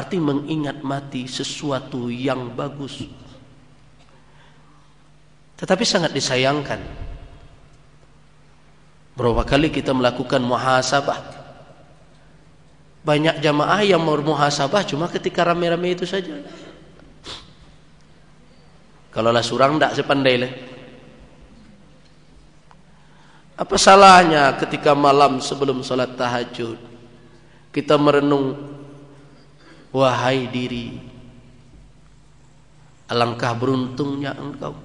berarti mengingat mati sesuatu yang bagus. Tetapi sangat disayangkan, berapa kali kita melakukan muhasabah. Banyak jamaah yang mau muhasabah cuma ketika rame-rame itu saja. Kalau lah surang tak sepandai lah. Apa salahnya ketika malam sebelum salat tahajud kita merenung, wahai diri, alangkah beruntungnya engkau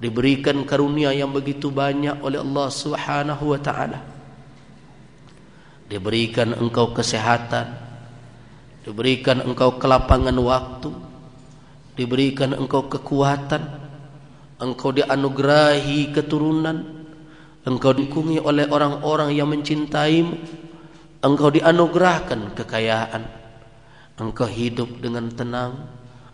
diberikan karunia yang begitu banyak oleh Allah Subhanahu wa ta'ala. Diberikan engkau kesehatan, diberikan engkau kelapangan waktu, diberikan engkau kekuatan, engkau dianugerahi keturunan, engkau dikunjungi oleh orang-orang yang mencintaimu, engkau dianugerahkan kekayaan, engkau hidup dengan tenang,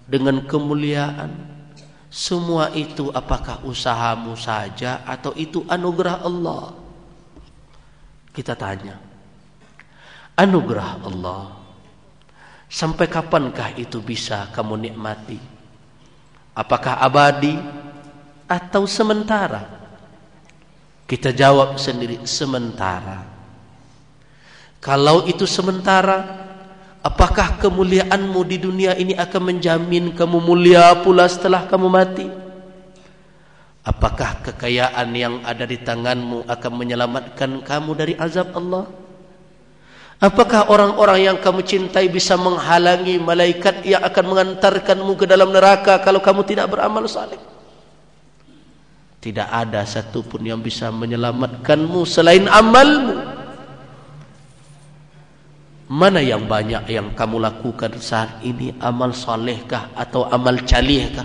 dengan kemuliaan. Semua itu apakah usahamu saja atau itu anugerah Allah? Kita tanya, anugerah Allah, sampai kapankah itu bisa kamu nikmati? Apakah abadi atau sementara? Kita jawab sendiri, sementara. Kalau itu sementara, apakah kemuliaanmu di dunia ini akan menjamin kamu mulia pula setelah kamu mati? Apakah kekayaan yang ada di tanganmu akan menyelamatkan kamu dari azab Allah? Apakah orang-orang yang kamu cintai bisa menghalangi malaikat yang akan mengantarkanmu ke dalam neraka kalau kamu tidak beramal saleh? Tidak ada satupun yang bisa menyelamatkanmu selain amalmu. Mana yang banyak yang kamu lakukan saat ini, amal salehkah atau amal calihkah?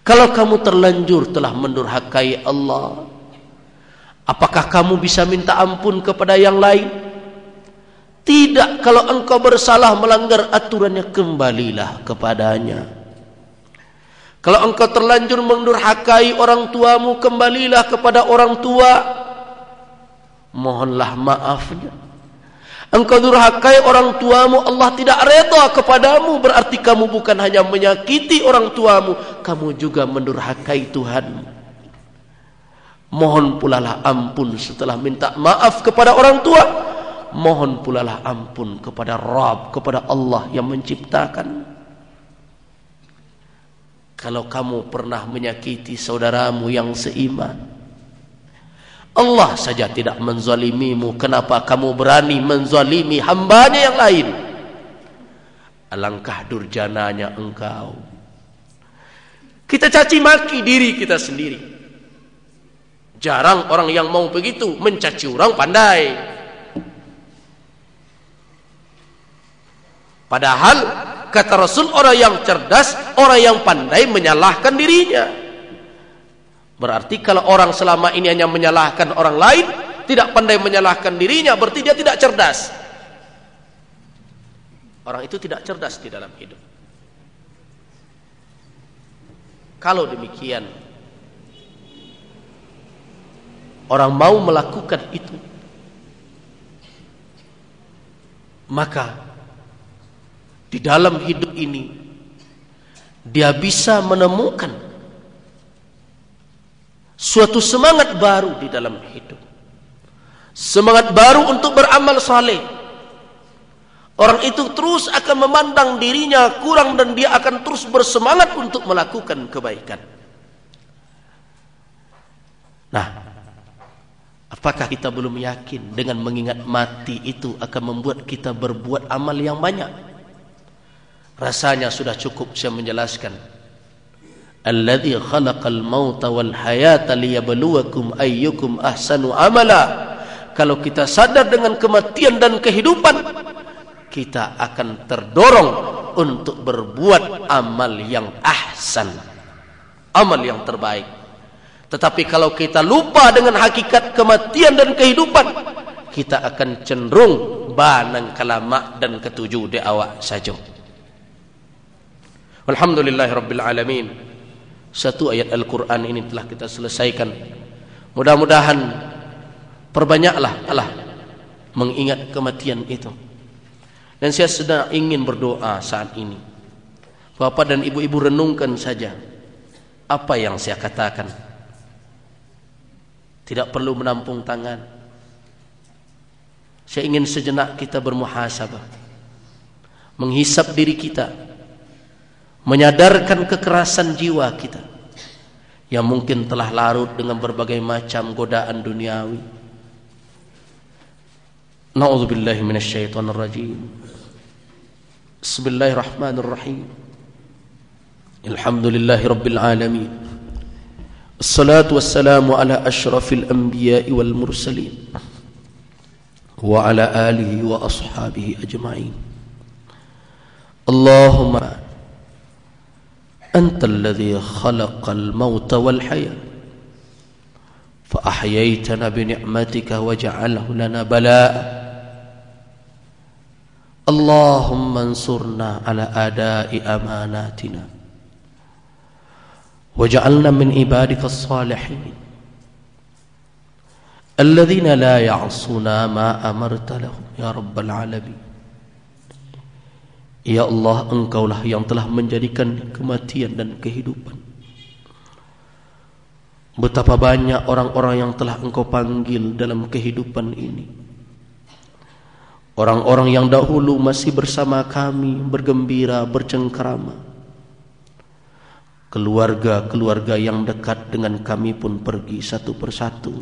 Kalau kamu terlanjur telah mendurhakai Allah, apakah kamu bisa minta ampun kepada yang lain? Tidak. Kalau engkau bersalah melanggar aturannya, kembalilah kepadanya. Kalau engkau terlanjur mendurhakai orang tuamu, kembalilah kepada orang tua, mohonlah maafnya. Engkau durhakai orang tuamu, Allah tidak redha kepadamu, berarti kamu bukan hanya menyakiti orang tuamu, kamu juga mendurhakai Tuhanmu. Mohon pulalah ampun setelah minta maaf kepada orang tua. Mohon pulalah ampun kepada Rabb, kepada Allah yang menciptakan. Kalau kamu pernah menyakiti saudaramu yang seiman, Allah saja tidak menzalimimu, kenapa kamu berani menzalimi hambanya yang lain? Alangkah durjananya engkau. Kita caci maki diri kita sendiri. Jarang orang yang mau begitu, mencaci orang pandai. Padahal kata Rasul, orang yang cerdas, orang yang pandai menyalahkan dirinya. Berarti kalau orang selama ini hanya menyalahkan orang lain, tidak pandai menyalahkan dirinya, berarti dia tidak cerdas. Orang itu tidak cerdas di dalam hidup. Kalau demikian, orang mau melakukan itu, maka di dalam hidup ini dia bisa menemukan suatu semangat baru di dalam hidup, semangat baru untuk beramal saleh. Orang itu terus akan memandang dirinya kurang dan dia akan terus bersemangat untuk melakukan kebaikan. Nah, apakah kita belum yakin dengan mengingat mati itu akan membuat kita berbuat amal yang banyak? Rasanya sudah cukup saya menjelaskan. Alladzi khalaqal mauta wal hayata liyabluwakum ayyukum ahsanu amala. Kalau kita sadar dengan kematian dan kehidupan, kita akan terdorong untuk berbuat amal yang ahsan, amal yang terbaik. Tetapi kalau kita lupa dengan hakikat kematian dan kehidupan, kita akan cenderung banang kalamak dan ketujuh di awak saja. Alhamdulillahirabbil alamin. Satu ayat Al-Quran ini telah kita selesaikan. Mudah-mudahan perbanyaklah Allah mengingat kematian itu. Dan saya sedang ingin berdoa saat ini. Bapak dan ibu-ibu renungkan saja apa yang saya katakan. Tidak perlu menampung tangan. Saya ingin sejenak kita bermuhasabah, menghisap diri kita, menyadarkan kekerasan jiwa kita yang mungkin telah larut dengan berbagai macam godaan duniawi. Na'udzubillahi minasyaitonir rajim. Bismillahirrahmanirrahim. Alhamdulillahi rabbil alamin. Assalatu wassalamu ala asyrafil anbiya'i wal mursalin wa ala alihi wa ashabihi ajma'in. Allahumma antal ladzi khalaqal mauta wal hayat fa ahyaytana bi ni'matika wa ja'alhu lana balaa. Allahumma ansurna ala ada'i amanatina waj'alna min ibadika as-salihin alladhina la ya'suna ma amarta lahum ya rabbal alamin. Ya Allah, Engkaulah yang telah menjadikan kematian dan kehidupan. Betapa banyak orang-orang yang telah Engkau panggil dalam kehidupan ini. Orang-orang yang dahulu masih bersama kami, bergembira, bercengkrama. Keluarga-keluarga yang dekat dengan kami pun pergi satu persatu.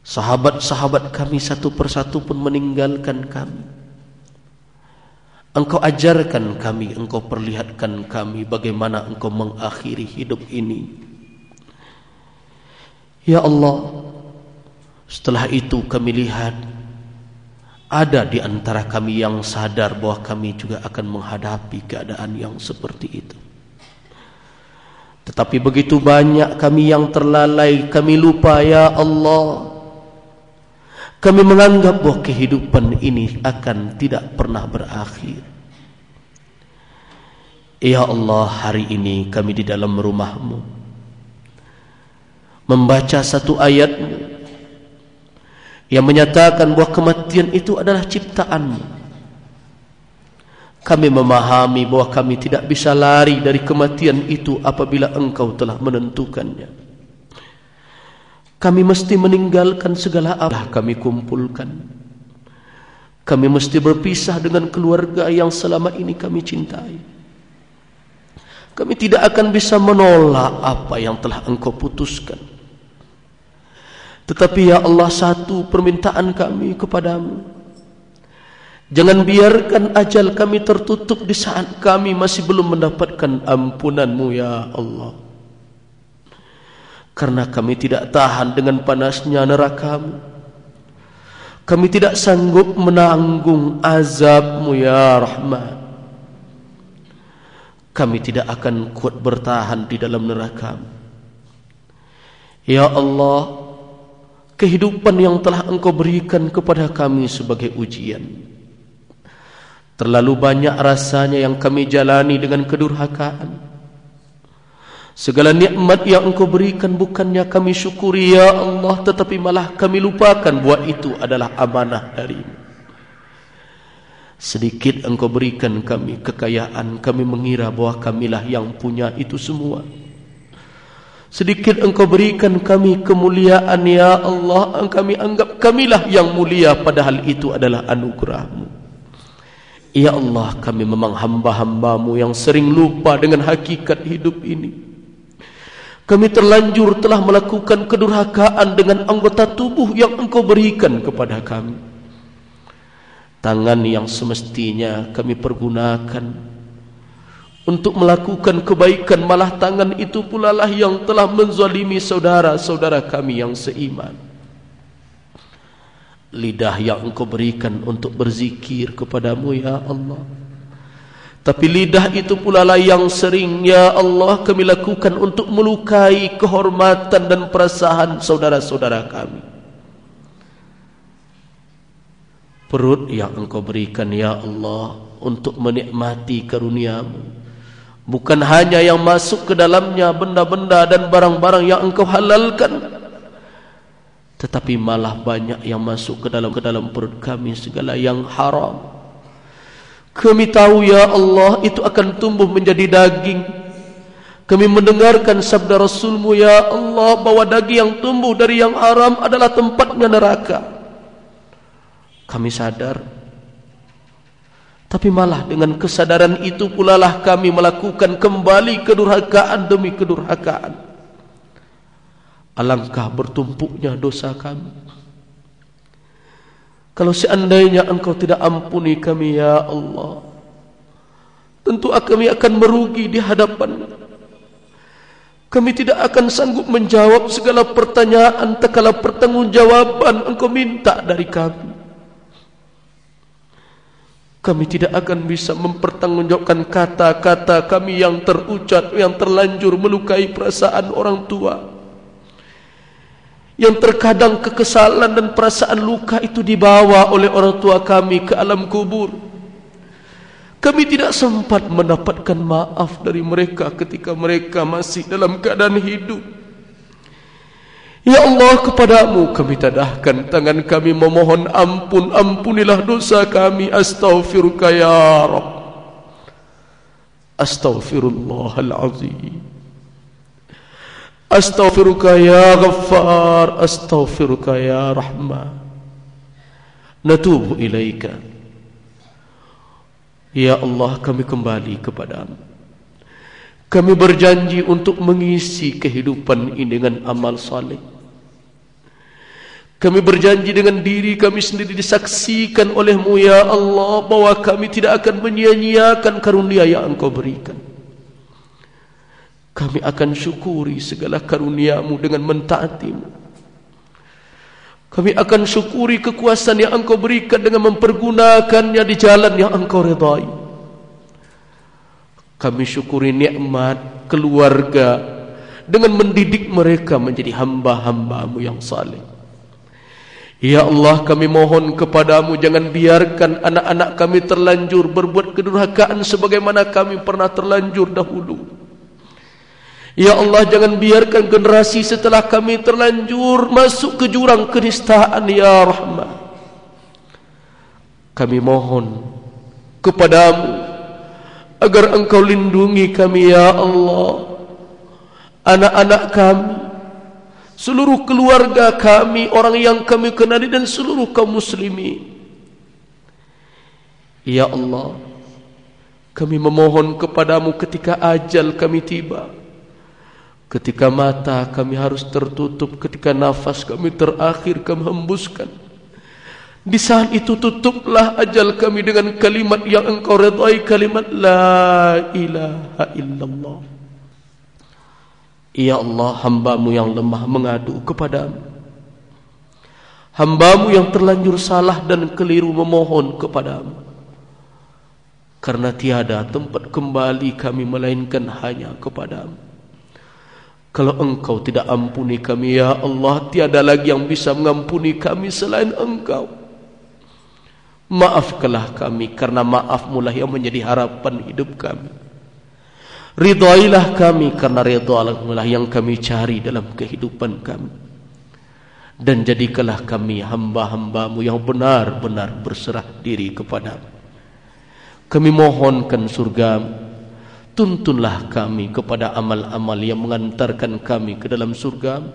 Sahabat-sahabat kami satu persatu pun meninggalkan kami. Engkau ajarkan kami, Engkau perlihatkan kami bagaimana Engkau mengakhiri hidup ini. Ya Allah, setelah itu kami lihat ada di antara kami yang sadar bahwa kami juga akan menghadapi keadaan yang seperti itu. Tetapi begitu banyak kami yang terlalai, kami lupa ya Allah. Kami menganggap bahwa kehidupan ini akan tidak pernah berakhir. Ya Allah, hari ini kami di dalam rumah-Mu membaca satu ayat-Mu yang menyatakan bahwa kematian itu adalah ciptaan-Mu. Kami memahami bahwa kami tidak bisa lari dari kematian itu apabila Engkau telah menentukannya. Kami mesti meninggalkan segala apa kami kumpulkan. Kami mesti berpisah dengan keluarga yang selama ini kami cintai. Kami tidak akan bisa menolak apa yang telah Engkau putuskan. Tetapi ya Allah, satu permintaan kami kepadamu. Jangan biarkan ajal kami tertutup di saat kami masih belum mendapatkan ampunan-Mu ya Allah. Karena kami tidak tahan dengan panasnya neraka-Mu. Kami tidak sanggup menanggung azab-Mu ya Rahman. Kami tidak akan kuat bertahan di dalam neraka-Mu. Ya Allah, kehidupan yang telah Engkau berikan kepada kami sebagai ujian, terlalu banyak rasanya yang kami jalani dengan kedurhakaan. Segala nikmat yang Engkau berikan bukannya kami syukuri ya Allah, tetapi malah kami lupakan bahwa itu adalah amanah dari-Mu. Sedikit Engkau berikan kami kekayaan, kami mengira bahwa kamilah yang punya itu semua. Sedikit Engkau berikan kami kemuliaan ya Allah, kami anggap kamilah yang mulia, padahal itu adalah anugerah-Mu. Ya Allah, kami memang hamba-hamba-Mu yang sering lupa dengan hakikat hidup ini. Kami terlanjur telah melakukan kedurhakaan dengan anggota tubuh yang Engkau berikan kepada kami. Tangan yang semestinya kami pergunakan untuk melakukan kebaikan, malah tangan itu pula lah yang telah menzalimi saudara-saudara kami yang seiman. Lidah yang Engkau berikan untuk berzikir kepadamu ya Allah, tapi lidah itu pula lah yang sering ya Allah kami lakukan untuk melukai kehormatan dan perasaan saudara-saudara kami. Perut yang Engkau berikan ya Allah untuk menikmati karunia-Mu, bukan hanya yang masuk ke dalamnya benda-benda dan barang-barang yang Engkau halalkan, tetapi malah banyak yang masuk ke dalam perut kami segala yang haram. Kami tahu ya Allah itu akan tumbuh menjadi daging. Kami mendengarkan sabda Rasul-Mu ya Allah bahwa daging yang tumbuh dari yang haram adalah tempatnya neraka. Kami sadar, tapi malah dengan kesadaran itu pula lah kami melakukan kembali kedurhakaan demi kedurhakaan. Alangkah bertumpuknya dosa kami. Kalau seandainya Engkau tidak ampuni kami ya Allah, tentu kami akan merugi di hadapan. Kami tidak akan sanggup menjawab segala pertanyaan tak kala pertanggungjawaban Engkau minta dari kami. Kami tidak akan bisa mempertanggungjawabkan kata-kata kami yang terucap, yang terlanjur melukai perasaan orang tua, yang terkadang kekesalan dan perasaan luka itu dibawa oleh orang tua kami ke alam kubur. Kami tidak sempat mendapatkan maaf dari mereka ketika mereka masih dalam keadaan hidup. Ya Allah, kepadamu kami tadahkan tangan kami memohon ampun. Ampunilah dosa kami. Astaghfiruka ya Rabb. Astaghfirullahalazim. Astaghfiruka ya Ghaffar. Astaghfiruka ya Rahman. Natubu ilaika. Ya Allah, kami kembali kepadamu. Kami berjanji untuk mengisi kehidupan ini dengan amal saleh. Kami berjanji dengan diri kami sendiri disaksikan oleh-Mu ya Allah bahwa kami tidak akan menyia-nyiakan karunia yang Engkau berikan. Kami akan syukuri segala karunia-Mu dengan mentaati-Mu. Kami akan syukuri kekuasaan yang Engkau berikan dengan mempergunakannya di jalan yang Engkau redai. Kami syukuri nikmat keluarga dengan mendidik mereka menjadi hamba-hamba-Mu yang saleh. Ya Allah, kami mohon kepadamu, jangan biarkan anak-anak kami terlanjur berbuat kedurhakaan sebagaimana kami pernah terlanjur dahulu. Ya Allah, jangan biarkan generasi setelah kami terlanjur masuk ke jurang kenistaan ya Rahman. Kami mohon kepadamu agar Engkau lindungi kami ya Allah, anak-anak kami, seluruh keluarga kami, orang yang kami kenali dan seluruh kaum muslimin. Ya Allah, kami memohon kepadamu ketika ajal kami tiba, ketika mata kami harus tertutup, ketika nafas kami terakhir kami hembuskan, di saat itu tutuplah ajal kami dengan kalimat yang Engkau redai, kalimat la ilaha illallah. Ya Allah, hamba-Mu yang lemah mengadu kepadamu. Hamba-Mu yang terlanjur salah dan keliru memohon kepadamu. Karena tiada tempat kembali kami melainkan hanya kepadamu. Kalau Engkau tidak ampuni kami ya Allah, tiada lagi yang bisa mengampuni kami selain Engkau. Maafkanlah kami, karena maaf-Mu lah yang menjadi harapan hidup kami. Ridailah kami, karena ridha-Mu lah yang kami cari dalam kehidupan kami. Dan jadikanlah kami hamba-hamba-Mu yang benar-benar berserah diri kepadamu. Kami mohonkan surga-Mu. Tuntunlah kami kepada amal-amal yang mengantarkan kami ke dalam surga-Mu.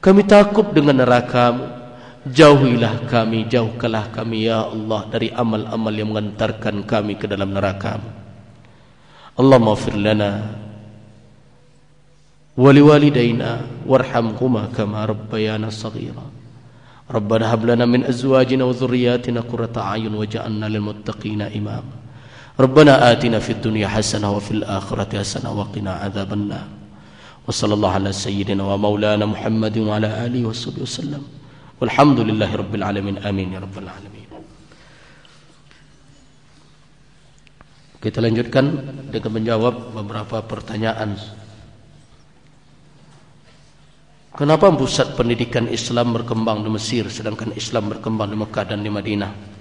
Kami takut dengan neraka-Mu. Jauhilah kami, jauhkanlah kami ya Allah dari amal-amal yang mengantarkan kami ke dalam neraka-Mu. Allahumma ighfir lana wa liwalidayna warhamhuma kama rabbayana shaghira. Rabbana hab lana min azwajina wa dhurriyyatina qurrata a'yun waj'alna lil muttaqina imama. Rabbana atina fid dunya hasanah wa fil akhirati hasanah wa qina adzaban nar. Wa sallallahu ala sayyidina wa maulana Muhammadin wa ala alihi washabbihi wasallam. Walhamdulillahi rabbil alamin. Amin ya rabbal alamin. Kita lanjutkan dengan menjawab beberapa pertanyaan. Kenapa pusat pendidikan Islam berkembang di Mesir sedangkan Islam berkembang di Mekah dan di Madinah?